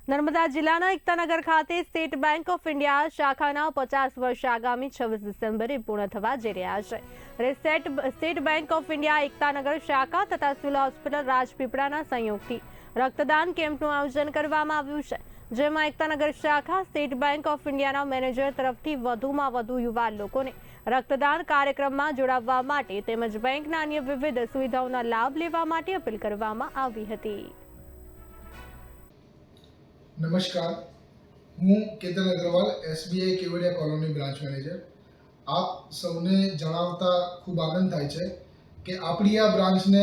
નર્મદા જિલ્લાના એકતાનગર ખાતે state bank of India શાખાના 50 વર્ષ આગામી 26 ડિસેમ્બરે પૂર્ણ થવા જઈ રહ્યા છે। State bank of India Ektanagar શાખા તથા સિવિલ હોસ્પિટલ રાજપીપળાના સંયોગથી રક્તદાન કેમ્પનું આયોજન કરવામાં આવ્યું છે, જેમાં એકતાનગર શાખા સ્ટેટ બેંક ઓફ ઇન્ડિયાના મેનેજર તરફથી વધુમાં વધુ યુવા લોકોને રક્તદાન કાર્યક્રમમાં જોડાવવા માટે તેમજ બેંકના અન્ય વિવિધ સુવિધાઓના લાભ લેવા માટે અપીલ કરવામાં આવી હતી। નમસ્કાર, હું Ketan Agrawal, SBI Kevadia colony branch manager. આપ સૌને જણાવતા ખૂબ આનંદ થાય છે કે આપણી આ બ્રાન્ચને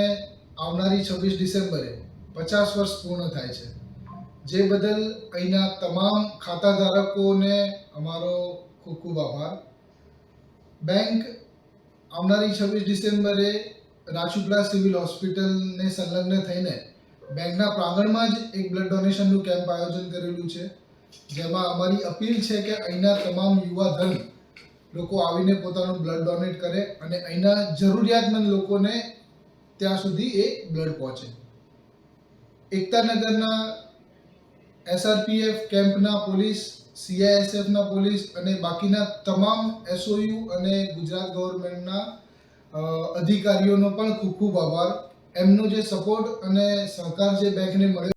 આવનારી 26 ડિસેમ્બરે 50 વર્ષ પૂર્ણ થાય છે, જે બદલ અહીંના તમામ ખાતાધારકોને અમારો ખૂબ ખૂબ આભાર। બેંક આવનારી 26 ડિસેમ્બરે રાજપીપળા સિવિલ હોસ્પિટલને સંલગ્ન થઈને બેંકના પ્રાંગણમાં જ એક બ્લડ ડોનેશનનું કેમ્પ આયોજન કરેલું છે, જેમાં અમારી અપીલ છે કે અહીંના તમામ યુવા ધન લોકો આવીને પોતાનું બ્લડ ડોનેટ કરે અને અહીંના જરૂરિયાતમંદ લોકોને ત્યાં સુધી એ બ્લડ પહોંચે। એકતાનગરના SRPF કેમ્પના પોલીસ, CISFના પોલીસ અને બાકીના તમામ SOU અને ગુજરાત ગવર્મેન્ટના અધિકારીઓનો પણ ખૂબ ખૂબ આભાર। એમનો જે સપોર્ટ અને સહકાર જે બેંકને મળ્યો